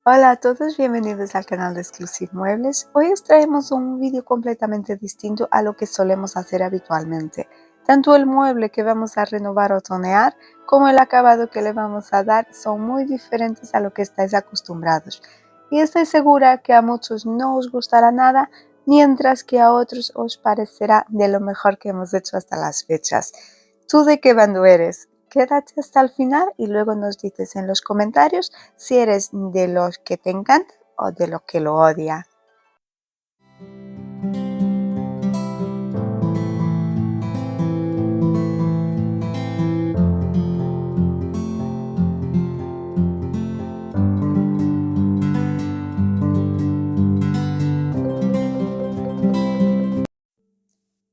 Hola a todos, bienvenidos al canal de Exclusive Muebles. Hoy os traemos un vídeo completamente distinto a lo que solemos hacer habitualmente. Tanto el mueble que vamos a renovar o tonear como el acabado que le vamos a dar son muy diferentes a lo que estáis acostumbrados. Y estoy segura que a muchos no os gustará nada, mientras que a otros os parecerá de lo mejor que hemos hecho hasta las fechas. ¿Tú de qué bando eres? Quédate hasta el final y luego nos dices en los comentarios si eres de los que te encanta o de los que lo odia.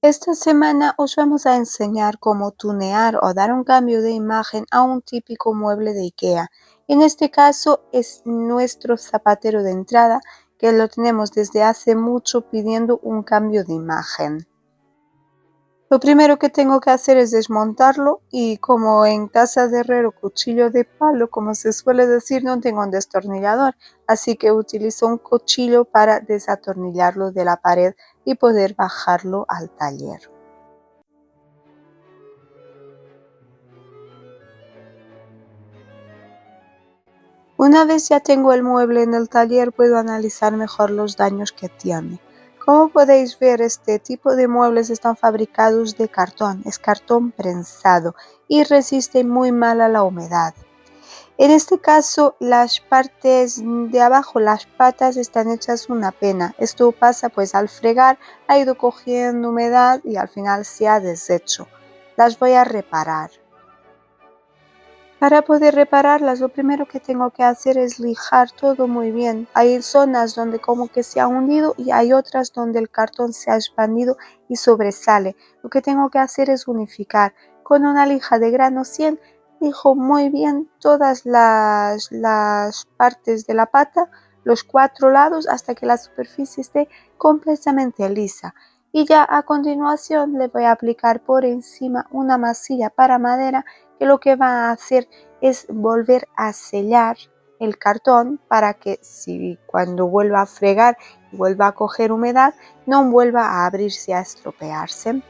Esta semana os vamos a enseñar cómo tunear o dar un cambio de imagen a un típico mueble de IKEA. En este caso es nuestro zapatero de entrada, que lo tenemos desde hace mucho pidiendo un cambio de imagen. Lo primero que tengo que hacer es desmontarlo y, como en casa de herrero cuchillo de palo, como se suele decir, no tengo un destornillador, así que utilizo un cuchillo para desatornillarlo de la pared y poder bajarlo al taller. Una vez ya tengo el mueble en el taller, puedo analizar mejor los daños que tiene. Como podéis ver, este tipo de muebles están fabricados de cartón, es cartón prensado y resiste muy mal a la humedad. En este caso, las partes de abajo, las patas, están hechas una pena. Esto pasa pues al fregar, ha ido cogiendo humedad y al final se ha deshecho. Las voy a reparar. Para poder repararlas, lo primero que tengo que hacer es lijar todo muy bien. Hay zonas donde como que se ha hundido y hay otras donde el cartón se ha expandido y sobresale. Lo que tengo que hacer es unificar. Con una lija de grano 100 lijo muy bien todas las partes de la pata, los 4 lados, hasta que la superficie esté completamente lisa. Y ya a continuación le voy a aplicar por encima una masilla para madera, que lo que va a hacer es volver a sellar el cartón para que, si cuando vuelva a fregar y vuelva a coger humedad, no vuelva a abrirse, a estropearse.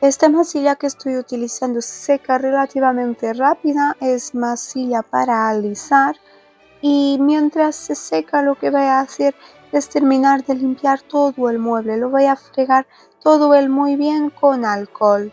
Esta masilla que estoy utilizando seca relativamente rápida, es masilla para alisar, y mientras se seca lo que voy a hacer es terminar de limpiar todo el mueble. Lo voy a fregar todo él muy bien con alcohol.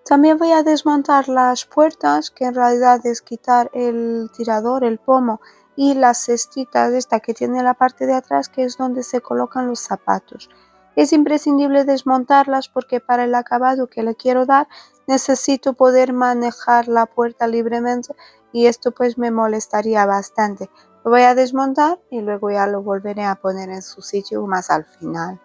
También voy a desmontar las puertas, que en realidad es quitar el tirador, el pomo, y las cestitas esta que tiene la parte de atrás, que es donde se colocan los zapatos. Es imprescindible desmontarlas porque para el acabado que le quiero dar necesito poder manejar la puerta libremente, y esto pues me molestaría bastante. Lo voy a desmontar y luego ya lo volveré a poner en su sitio más al final.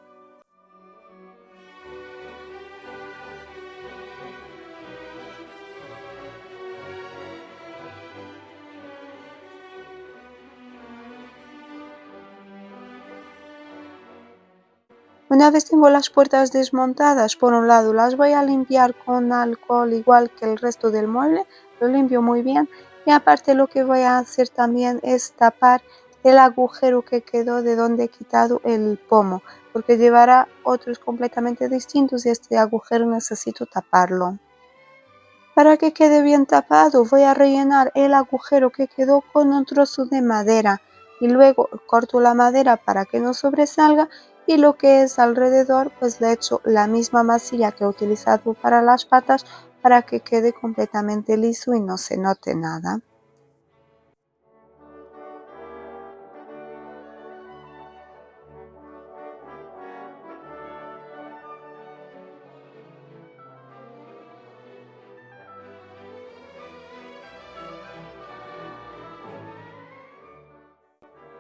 Una vez tengo las puertas desmontadas, por un lado las voy a limpiar con alcohol igual que el resto del mueble, lo limpio muy bien, y aparte lo que voy a hacer también es tapar el agujero que quedó de donde he quitado el pomo, porque llevará otros completamente distintos y este agujero necesito taparlo. Para que quede bien tapado, voy a rellenar el agujero que quedó con un trozo de madera y luego corto la madera para que no sobresalga, y lo que es alrededor pues le echo la misma masilla que he utilizado para las patas para que quede completamente liso y no se note nada.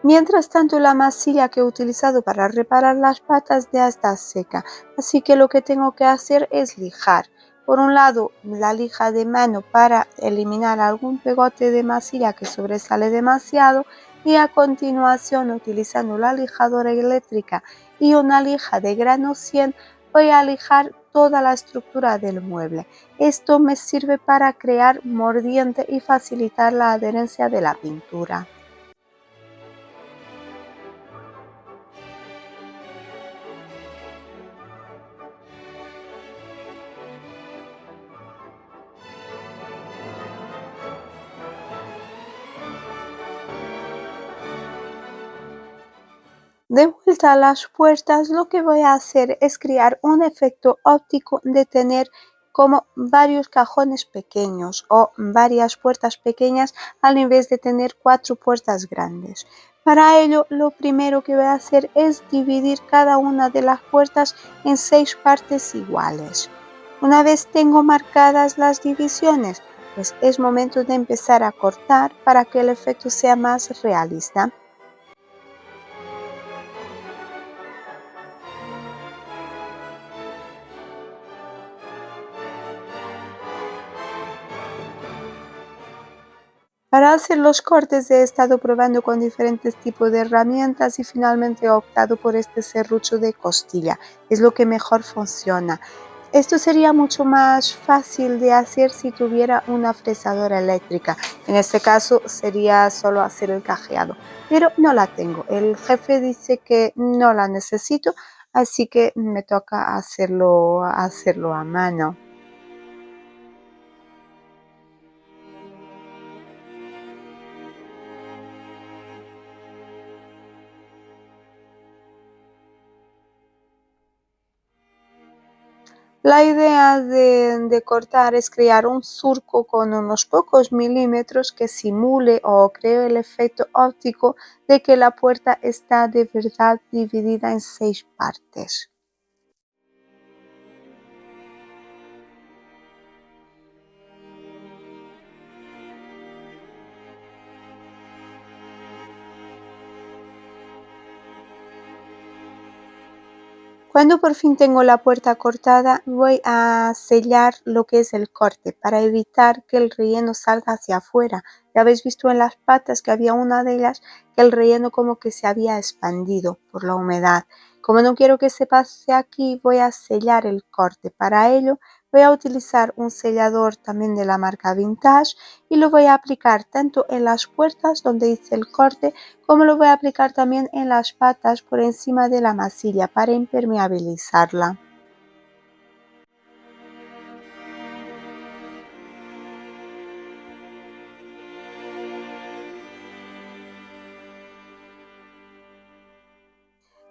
Mientras tanto, la masilla que he utilizado para reparar las patas ya está seca, así que lo que tengo que hacer es lijar. Por un lado, la lija de mano para eliminar algún pegote de masilla que sobresale demasiado y a continuación, utilizando la lijadora eléctrica y una lija de grano 100, voy a lijar toda la estructura del mueble. Esto me sirve para crear mordiente y facilitar la adherencia de la pintura. De vuelta a las puertas, lo que voy a hacer es crear un efecto óptico de tener como varios cajones pequeños o varias puertas pequeñas al invés de tener 4 puertas grandes. Para ello, lo primero que voy a hacer es dividir cada una de las puertas en 6 partes iguales. Una vez tengo marcadas las divisiones, pues es momento de empezar a cortar para que el efecto sea más realista. Para hacer los cortes he estado probando con diferentes tipos de herramientas y finalmente he optado por este serrucho de costilla. Es lo que mejor funciona. Esto sería mucho más fácil de hacer si tuviera una fresadora eléctrica. En este caso sería solo hacer el cajeado, pero no la tengo. El jefe dice que no la necesito, así que me toca hacerlo a mano. La idea de cortar es crear un surco con unos pocos milímetros que simule o cree el efecto óptico de que la puerta está de verdad dividida en 6 partes. Cuando por fin tengo la puerta cortada, voy a sellar lo que es el corte para evitar que el relleno salga hacia afuera. Ya habéis visto en las patas que había una de ellas que el relleno como que se había expandido por la humedad. Como no quiero que se pase aquí, voy a sellar el corte. Para ello voy a utilizar un sellador también de la marca Vintage y lo voy a aplicar tanto en las puertas donde hice el corte como lo voy a aplicar también en las patas por encima de la masilla para impermeabilizarla.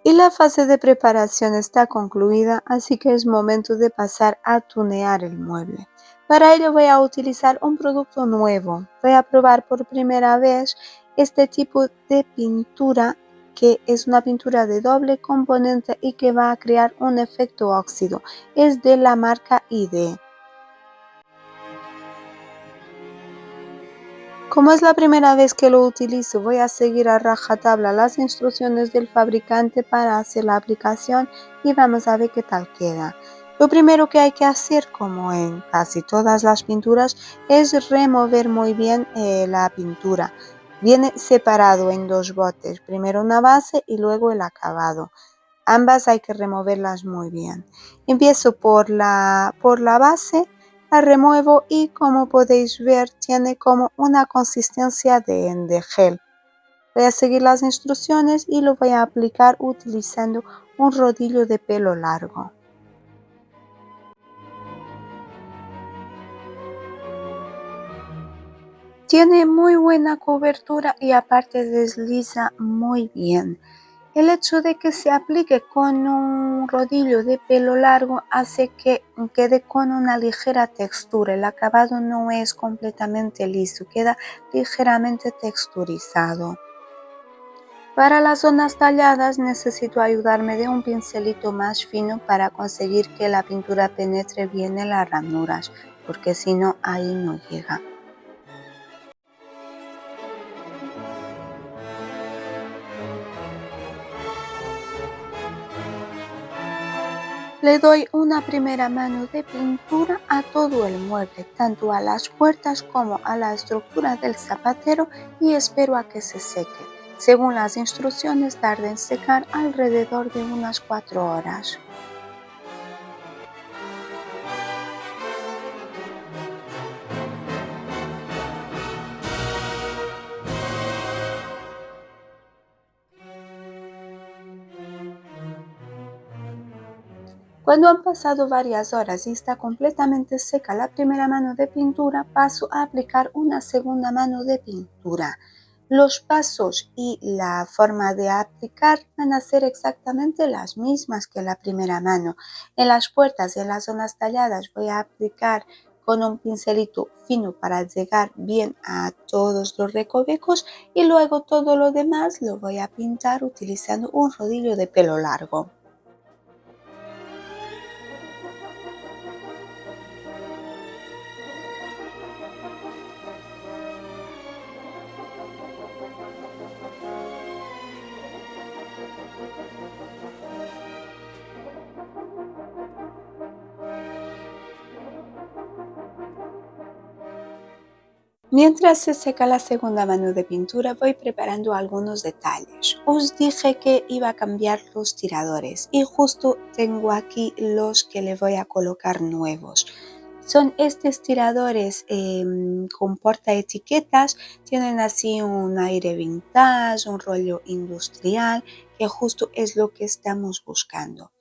Y la fase de preparación está concluida, así que es momento de pasar a tunear el mueble. Para ello voy a utilizar un producto nuevo. Voy a probar por primera vez este tipo de pintura que es una pintura de doble componente y que va a crear un efecto óxido. Es de la marca ID. Como es la primera vez que lo utilizo, voy a seguir a rajatabla las instrucciones del fabricante para hacer la aplicación y vamos a ver qué tal queda. Lo primero que hay que hacer, como en casi todas las pinturas, es remover muy bien la pintura. Viene separado en 2 botes, primero una base y luego el acabado. Ambas hay que removerlas muy bien. Empiezo por la base, la remuevo y como podéis ver tiene como una consistencia de gel. Voy a seguir las instrucciones y lo voy a aplicar utilizando un rodillo de pelo largo. Tiene muy buena cobertura y aparte desliza muy bien. El hecho de que se aplique con un rodillo de pelo largo hace que quede con una ligera textura. El acabado no es completamente liso, queda ligeramente texturizado. Para las zonas talladas necesito ayudarme de un pincelito más fino para conseguir que la pintura penetre bien en las ranuras, porque si no ahí no llega. Le doy una primera mano de pintura a todo el mueble, tanto a las puertas como a la estructura del zapatero y espero a que se seque. Según las instrucciones, tarda en secar alrededor de unas 4 horas. Cuando han pasado varias horas y está completamente seca la primera mano de pintura, paso a aplicar una segunda mano de pintura. Los pasos y la forma de aplicar van a ser exactamente las mismas que la primera mano. En las puertas y en las zonas talladas voy a aplicar con un pincelito fino para llegar bien a todos los recovecos y luego todo lo demás lo voy a pintar utilizando un rodillo de pelo largo. Mientras se seca la segunda mano de pintura, voy preparando algunos detalles. Os dije que iba a cambiar los tiradores y justo tengo aquí los que le voy a colocar nuevos. Son estos tiradores con portaetiquetas, tienen así un aire vintage, un rollo industrial, que justo es lo que estamos buscando.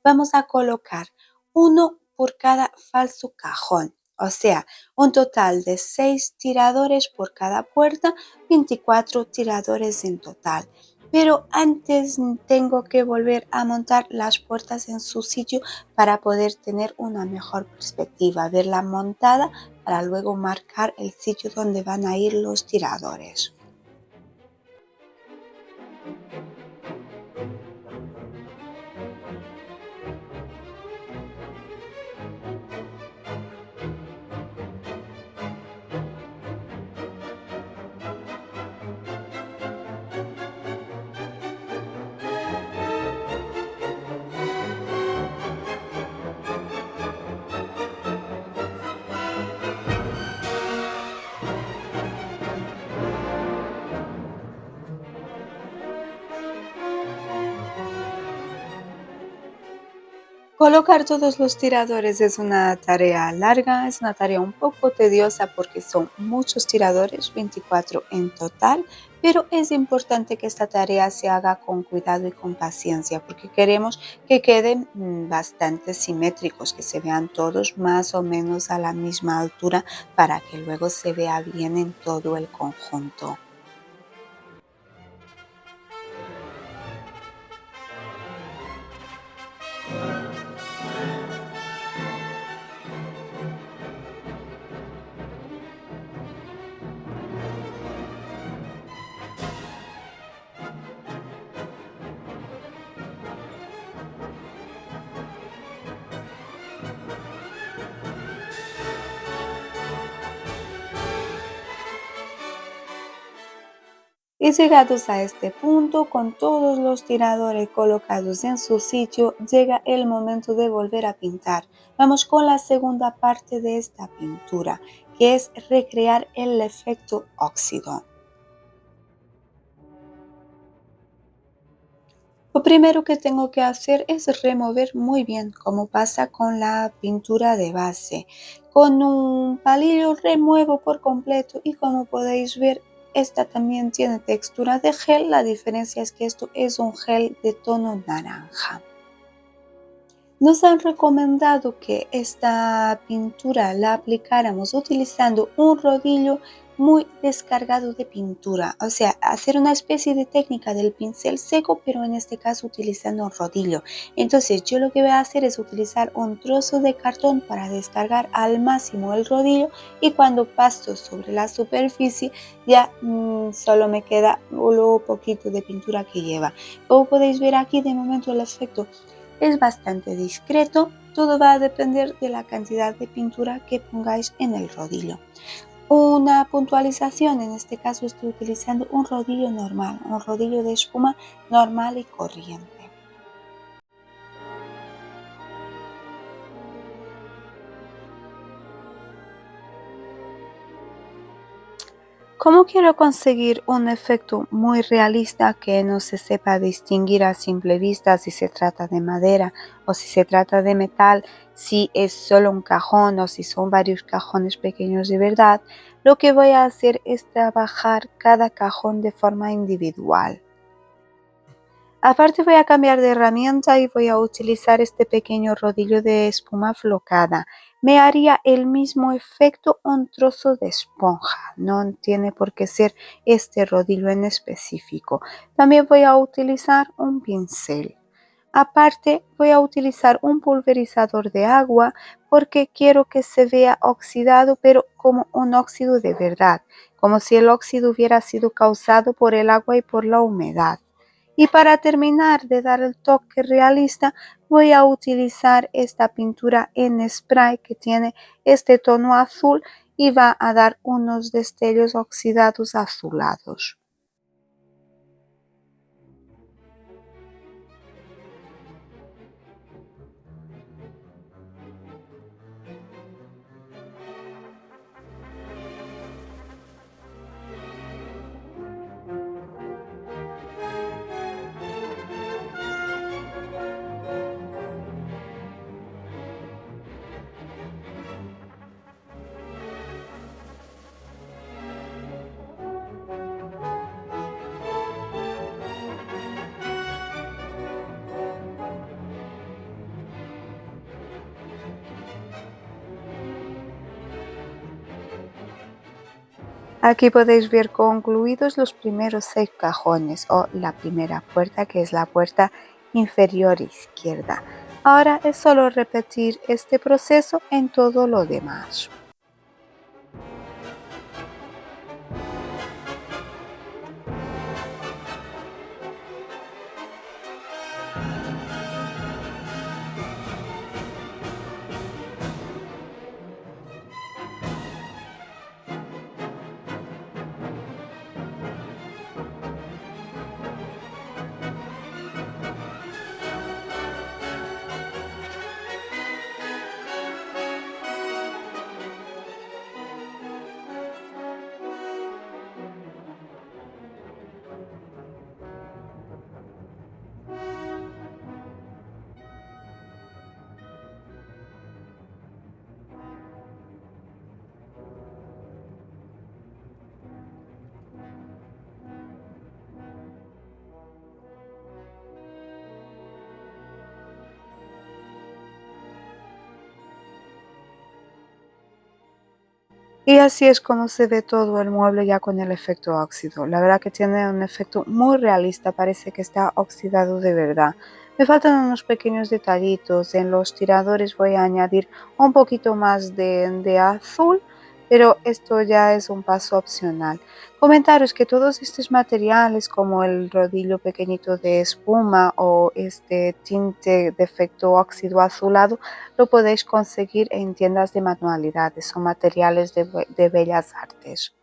Vamos a colocar uno por cada falso cajón, o sea, un total de 6 tiradores por cada puerta, 24 tiradores en total. Pero antes tengo que volver a montar las puertas en su sitio para poder tener una mejor perspectiva, verla montada para luego marcar el sitio donde van a ir los tiradores. Colocar todos los tiradores es una tarea larga, es una tarea un poco tediosa porque son muchos tiradores, 24 en total, pero es importante que esta tarea se haga con cuidado y con paciencia porque queremos que queden bastante simétricos, que se vean todos más o menos a la misma altura para que luego se vea bien en todo el conjunto. Y llegados a este punto, con todos los tiradores colocados en su sitio, llega el momento de volver a pintar. Vamos con la segunda parte de esta pintura, que es recrear el efecto óxido. Lo primero que tengo que hacer es remover muy bien, como pasa con la pintura de base. Con un palillo remuevo por completo y como podéis ver, esta también tiene textura de gel. La diferencia es que esto es un gel de tono naranja. Nos han recomendado que esta pintura la aplicáramos utilizando un rodillo muy descargado de pintura, o sea, hacer una especie de técnica del pincel seco, pero en este caso utilizando un rodillo. Entonces yo lo que voy a hacer es utilizar un trozo de cartón para descargar al máximo el rodillo y cuando paso sobre la superficie ya solo me queda lo poquito de pintura que lleva. Como podéis ver aquí, de momento el efecto es bastante discreto, todo va a depender de la cantidad de pintura que pongáis en el rodillo. Una puntualización, en este caso estoy utilizando un rodillo normal, un rodillo de espuma normal y corriente. Como quiero conseguir un efecto muy realista que no se sepa distinguir a simple vista si se trata de madera o si se trata de metal, si es solo un cajón o si son varios cajones pequeños de verdad, lo que voy a hacer es trabajar cada cajón de forma individual. Aparte voy a cambiar de herramienta y voy a utilizar este pequeño rodillo de espuma flocada. Me haría el mismo efecto un trozo de esponja, no tiene por qué ser este rodillo en específico. También voy a utilizar un pincel. Aparte voy a utilizar un pulverizador de agua porque quiero que se vea oxidado, pero como un óxido de verdad, como si el óxido hubiera sido causado por el agua y por la humedad. Y para terminar de dar el toque realista, voy a utilizar esta pintura en spray que tiene este tono azul y va a dar unos destellos oxidados azulados. Aquí podéis ver concluidos los primeros 6 cajones o la primera puerta, que es la puerta inferior izquierda. Ahora es solo repetir este proceso en todo lo demás. Y así es como se ve todo el mueble ya con el efecto óxido. La verdad que tiene un efecto muy realista, parece que está oxidado de verdad. Me faltan unos pequeños detallitos. En los tiradores voy a añadir un poquito más de azul, pero esto ya es un paso opcional. Comentaros que todos estos materiales como el rodillo pequeñito de espuma o este tinte de efecto óxido azulado lo podéis conseguir en tiendas de manualidades, son materiales de bellas artes.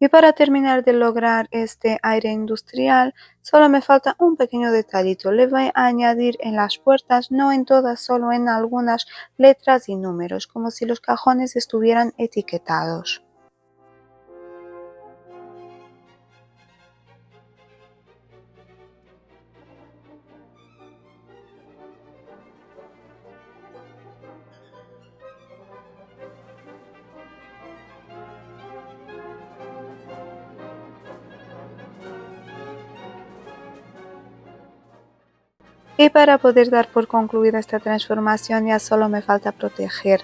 Y para terminar de lograr este aire industrial, solo me falta un pequeño detallito. Le voy a añadir en las puertas, no en todas, solo en algunas letras y números, como si los cajones estuvieran etiquetados. Y para poder dar por concluida esta transformación ya solo me falta proteger.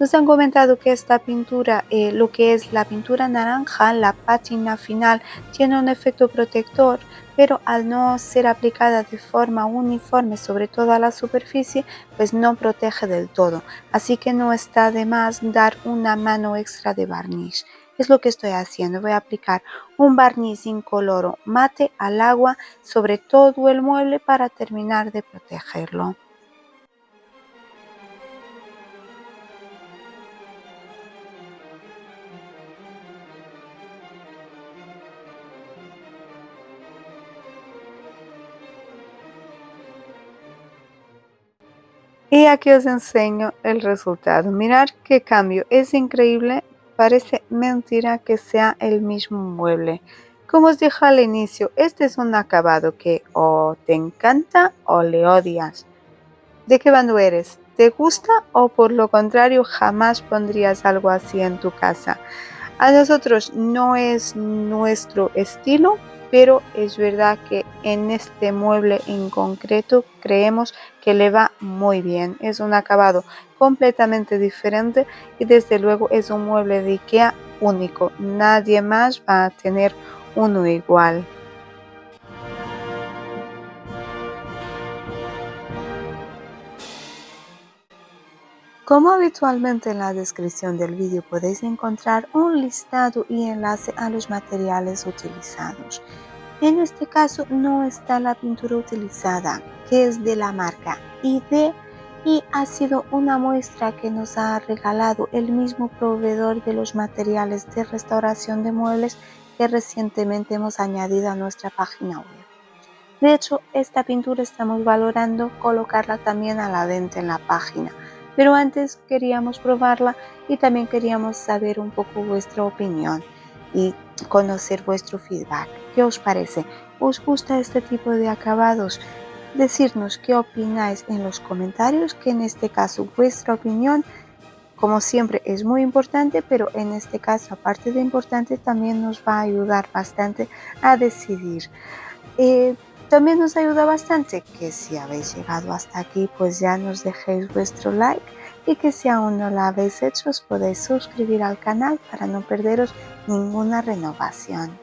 Nos han comentado que esta pintura, lo que es la pintura naranja, la pátina final, tiene un efecto protector, pero al no ser aplicada de forma uniforme sobre toda la superficie, pues no protege del todo. Así que no está de más dar una mano extra de barniz. Es lo que estoy haciendo. Voy a aplicar un barniz incoloro mate al agua sobre todo el mueble para terminar de protegerlo. Y aquí os enseño el resultado. Mirad qué cambio, es increíble, parece mentira que sea el mismo mueble. Como os dije al inicio, este es un acabado que o te encanta o le odias. ¿De qué bando eres? ¿Te gusta o por lo contrario jamás pondrías algo así en tu casa? A nosotros no es nuestro estilo, pero es verdad que en este mueble en concreto creemos que le va muy bien. Es un acabado completamente diferente y desde luego es un mueble de IKEA único. Nadie más va a tener uno igual. Como habitualmente en la descripción del vídeo podéis encontrar un listado y enlace a los materiales utilizados. En este caso no está la pintura utilizada, que es de la marca ID y ha sido una muestra que nos ha regalado el mismo proveedor de los materiales de restauración de muebles que recientemente hemos añadido a nuestra página web. De hecho, esta pintura estamos valorando colocarla también a la venta en la página, pero antes queríamos probarla y también queríamos saber un poco vuestra opinión y conocer vuestro feedback. ¿Qué os parece? ¿Os gusta este tipo de acabados? Decirnos qué opináis en los comentarios, que en este caso vuestra opinión, como siempre, es muy importante, pero en este caso, aparte de importante, también nos va a ayudar bastante a decidir. Eh, También nos ayuda bastante que si habéis llegado hasta aquí, pues ya nos dejéis vuestro like y que si aún no lo habéis hecho, os podéis suscribir al canal para no perderos ninguna renovación.